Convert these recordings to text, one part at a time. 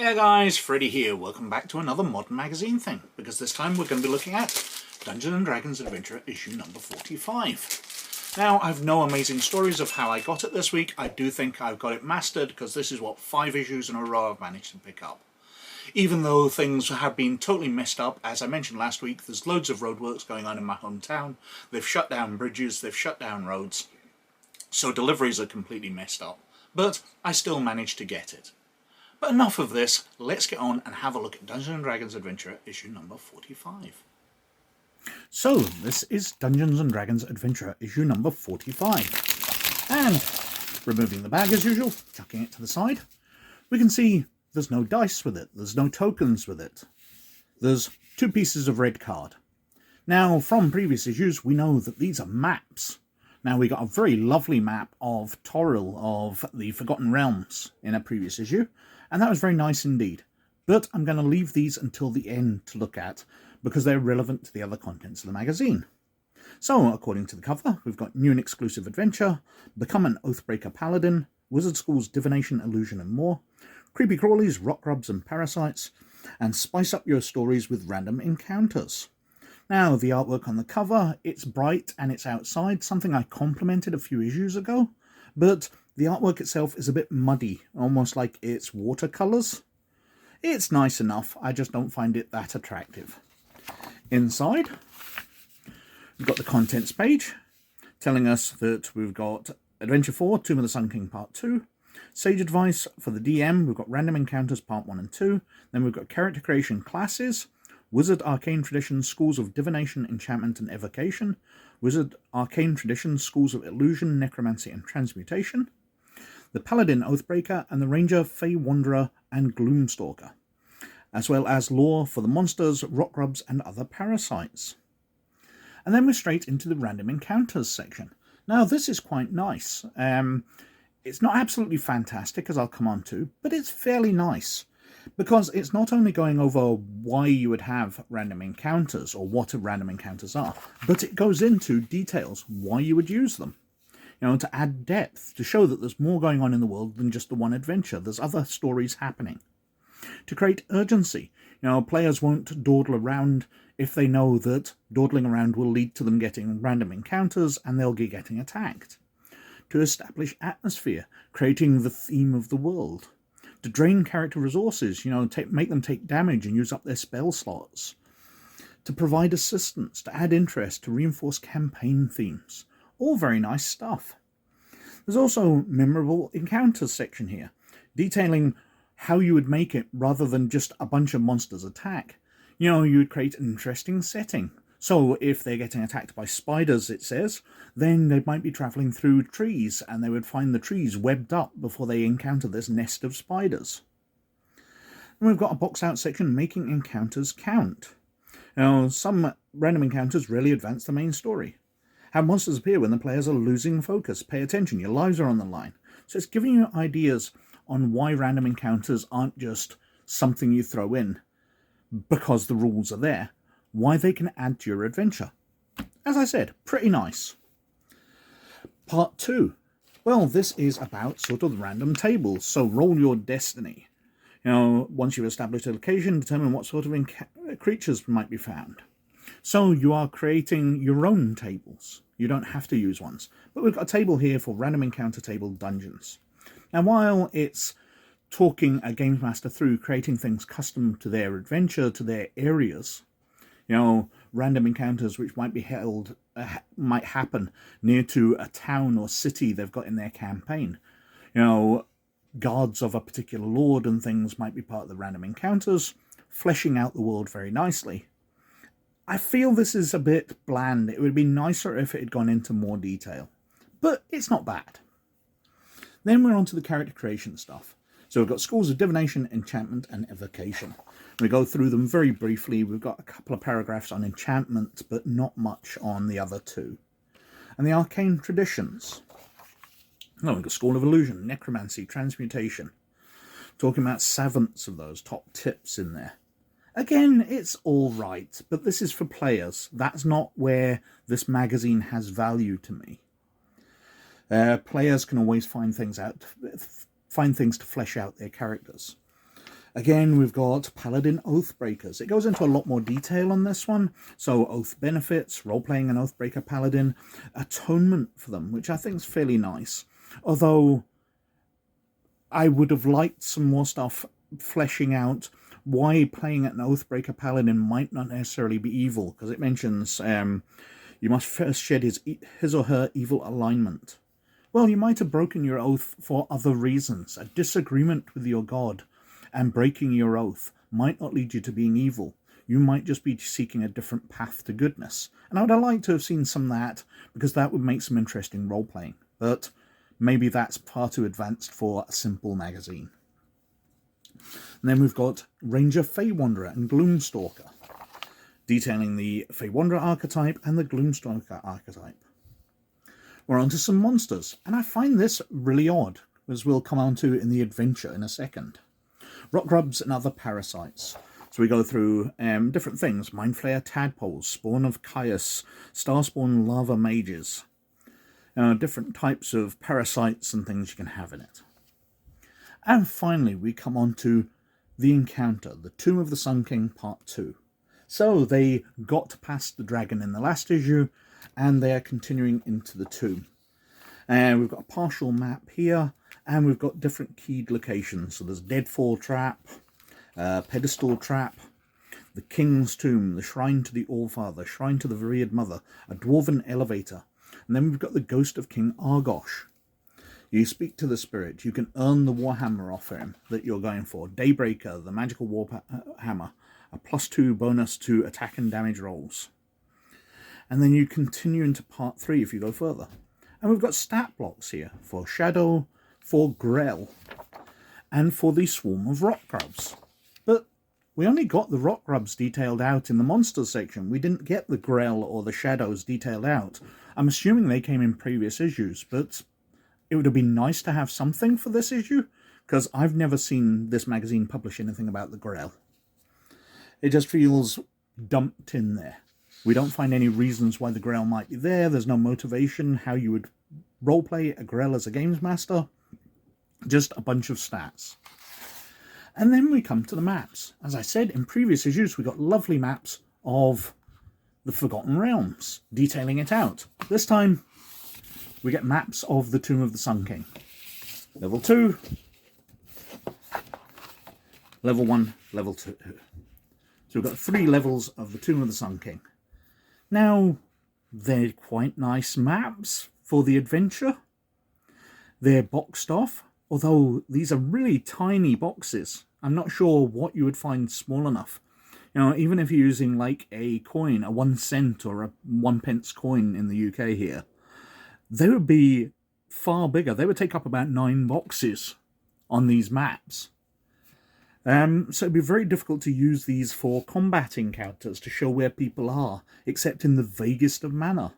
Hey guys, Freddy here. Welcome back to another modern magazine thing, because this time we're going to be looking at Dungeons & Dragons Adventure issue number 45. Now, I've no amazing stories of how I got it this week. I do think I've got it mastered, because this is what 5 issues in a row I've managed to pick up. Even though things have been totally messed up, as I mentioned last week, there's loads of roadworks going on in my hometown. They've shut down bridges, they've shut down roads, so deliveries are completely messed up. But I still managed to get it. But enough of this, let's get on and have a look at Dungeons & Dragons Adventure issue number 45. So, this is Dungeons & Dragons Adventure issue number 45. And, removing the bag as usual, chucking it to the side, we can see there's no dice with it, there's no tokens with it. There's 2 pieces of red card. Now, from previous issues, we know that these are maps. Now, we got a very lovely map of Toril, of the Forgotten Realms, in a previous issue, and that was very nice indeed. But I'm going to leave these until the end to look at, because they're relevant to the other contents of the magazine. So, according to the cover, we've got New and Exclusive Adventure, Become an Oathbreaker Paladin, Wizard School's Divination, Illusion and More, Creepy Crawlies, Rock Grubs and Parasites, and spice up your stories with random encounters. Now, the artwork on the cover, it's bright and it's outside, something I complimented a few issues ago, but the artwork itself is a bit muddy, almost like it's watercolours. It's nice enough, I just don't find it that attractive. Inside, we've got the contents page, telling us that we've got Adventure 4, Tomb of the Sun King Part 2, Sage Advice for the DM, we've got Random Encounters Part 1 and 2, then we've got Character Creation Classes, Wizard Arcane Traditions, Schools of Divination, Enchantment and Evocation, Wizard Arcane Traditions, Schools of Illusion, Necromancy and Transmutation, the Paladin Oathbreaker, and the Ranger, Fey Wanderer and Gloomstalker, as well as lore for the monsters, rock grubs and other parasites. And then we're straight into the Random Encounters section. Now, this is quite nice. It's not absolutely fantastic, as I'll come on to, but it's fairly nice, because it's not only going over why you would have random encounters, or what random encounters are, but it goes into details why you would use them. You know, to add depth, to show that there's more going on in the world than just the one adventure. There's other stories happening. To create urgency. You know, players won't dawdle around if they know that dawdling around will lead to them getting random encounters and they'll be getting attacked. To establish atmosphere, creating the theme of the world. To drain character resources, you know, make them take damage and use up their spell slots. To provide assistance, to add interest, to reinforce campaign themes. All very nice stuff. There's also memorable encounters section here, detailing how you would make it rather than just a bunch of monsters attack. You know, you would create an interesting setting. So if they're getting attacked by spiders, it says, then they might be travelling through trees and they would find the trees webbed up before they encounter this nest of spiders. And we've got a box out section, making encounters count. Now, some random encounters really advance the main story. How monsters appear when the players are losing focus. Pay attention, your lives are on the line. So it's giving you ideas on why random encounters aren't just something you throw in because the rules are there. Why they can add to your adventure. As I said, pretty nice. Part 2. Well, this is about sort of random tables, so roll your destiny. You know, once you've established a location, determine what sort of creatures might be found. So you are creating your own tables. You don't have to use ones. But we've got a table here for random encounter table dungeons. Now, while it's talking a Games Master through creating things custom to their adventure, to their areas, you know, random encounters which might be held, might happen near to a town or city they've got in their campaign. You know, guards of a particular lord and things might be part of the random encounters, fleshing out the world very nicely. I feel this is a bit bland. It would be nicer if it had gone into more detail. But it's not bad. Then we're on to the character creation stuff. So we've got Schools of Divination, Enchantment and Evocation. We go through them very briefly. We've got a couple of paragraphs on enchantment, but not much on the other 2. And the Arcane Traditions. Oh, we've got School of Illusion, Necromancy, Transmutation. Talking about savants of those, top tips in there. Again, it's all right, but this is for players. That's not where this magazine has value to me. Players can always find things to flesh out their characters. Again, we've got Paladin Oathbreakers. It goes into a lot more detail on this one. So oath benefits, role-playing an Oathbreaker Paladin, atonement for them, which I think is fairly nice. Although I would have liked some more stuff fleshing out why playing an Oathbreaker Paladin might not necessarily be evil, because it mentions you must first shed his or her evil alignment. Well, you might have broken your oath for other reasons. A disagreement with your god and breaking your oath might not lead you to being evil. You might just be seeking a different path to goodness. And I would have liked to have seen some of that, because that would make some interesting role-playing. But maybe that's far too advanced for a simple magazine. And then we've got Ranger Feywanderer and Gloomstalker, detailing the Feywanderer archetype and the Gloomstalker archetype. We're on to some monsters, and I find this really odd, as we'll come on to in the adventure in a second. Rock grubs and other parasites. So we go through different things: Mindflayer tadpoles, Spawn of Caius, Starspawn lava mages. Different types of parasites and things you can have in it. And finally, we come on to the encounter, the Tomb of the Sun King Part 2. So they got past the dragon in the last issue, and they are continuing into the tomb. We've got a partial map here, and we've got different keyed locations. So there's Deadfall Trap, Pedestal Trap, the King's Tomb, the Shrine to the Allfather, Shrine to the Varied Mother, a Dwarven Elevator, and then we've got the Ghost of King Argosh. You speak to the spirit. You can earn the Warhammer off him that you're going for. Daybreaker, the magical Warhammer, a +2 bonus to attack and damage rolls. And then you continue into part 3 if you go further. And we've got stat blocks here for Shadow, for Grell, and for the Swarm of Rock Grubs. But we only got the Rock Grubs detailed out in the Monsters section. We didn't get the Grell or the Shadows detailed out. I'm assuming they came in previous issues, but it would have been nice to have something for this issue, because I've never seen this magazine publish anything about the Grell. It just feels dumped in there. We don't find any reasons why the Grell might be there. There's no motivation, how you would roleplay a Grell as a games master. Just a bunch of stats. And then we come to the maps. As I said, in previous issues, we got lovely maps of the Forgotten Realms, detailing it out. This time, we get maps of the Tomb of the Sun King. Level 2, Level 1, Level 2. So we've got 3 levels of the Tomb of the Sun King. Now, they're quite nice maps for the adventure. They're boxed off, although these are really tiny boxes. I'm not sure what you would find small enough. You know, even if you're using like a coin, a 1 cent or a 1 pence coin in the UK here, they would be far bigger. They would take up about 9 boxes on these maps. So it'd be very difficult to use these for combat encounters to show where people are, except in the vaguest of manner.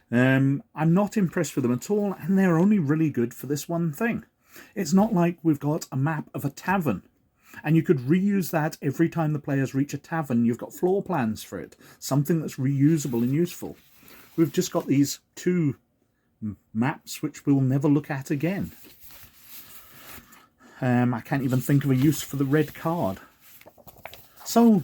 I'm not impressed with them at all, and they're only really good for this one thing. It's not like we've got a map of a tavern, and you could reuse that every time the players reach a tavern. You've got floor plans for it, something that's reusable and useful. We've just got these 2 maps which we'll never look at again. I can't even think of a use for the red card. So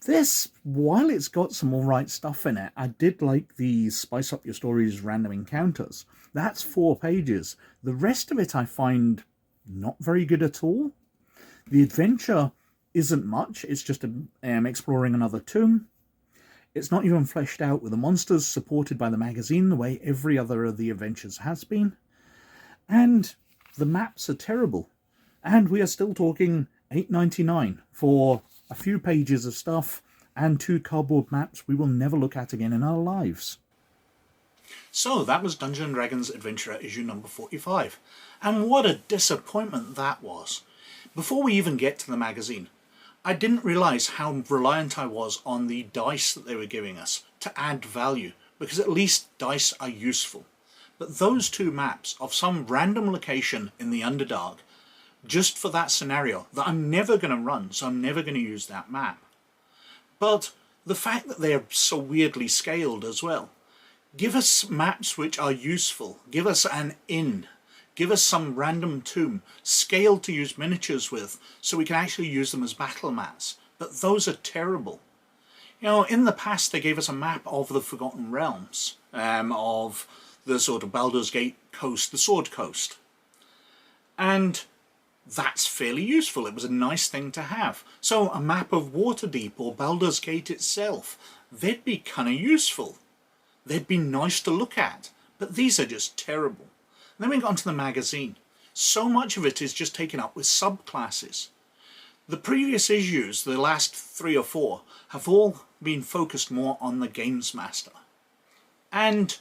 this, while it's got some alright stuff in it, I did like the Spice Up Your Stories random encounters. That's 4 pages. The rest of it I find not very good at all. The adventure isn't much. It's just exploring another tomb. It's not even fleshed out with the monsters supported by the magazine the way every other of the adventures has been. And the maps are terrible. And we are still talking $8.99 for a few pages of stuff and 2 cardboard maps we will never look at again in our lives. So that was Dungeons & Dragons Adventurer issue number 45. And what a disappointment that was. Before we even get to the magazine, I didn't realise how reliant I was on the dice that they were giving us to add value, because at least dice are useful. But those 2 maps of some random location in the Underdark, just for that scenario that I'm never going to run, so I'm never going to use that map. But the fact that they are so weirdly scaled as well. Give us maps which are useful. Give us an inn. Give us some random tomb, scaled to use miniatures with, so we can actually use them as battle mats. But those are terrible. You know, in the past they gave us a map of the Forgotten Realms, of the sort of Baldur's Gate coast, the Sword Coast. And that's fairly useful. It was a nice thing to have. So a map of Waterdeep or Baldur's Gate itself, they'd be kind of useful. They'd be nice to look at. But these are just terrible. And then we got onto the magazine. So much of it is just taken up with subclasses. The previous issues, the last 3 or 4, have all been focused more on the Games Master. And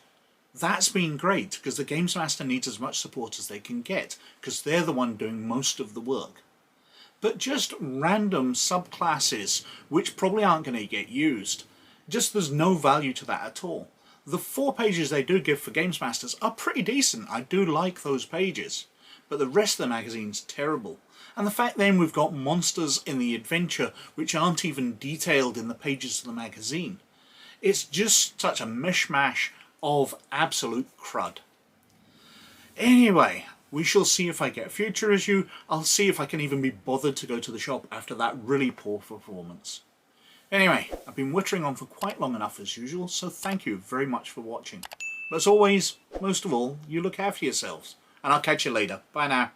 that's been great, because the Games Master needs as much support as they can get, because they're the one doing most of the work. But just random subclasses, which probably aren't going to get used, just there's no value to that at all. The 4 pages they do give for Games Masters are pretty decent. I do like those pages. But the rest of the magazine's terrible. And the fact then we've got monsters in the adventure which aren't even detailed in the pages of the magazine. It's just such a mishmash of absolute crud. Anyway, we shall see if I get a future issue. I'll see if I can even be bothered to go to the shop after that really poor performance. Anyway, I've been wittering on for quite long enough as usual, so thank you very much for watching. But as always, most of all, you look after yourselves. And I'll catch you later. Bye now.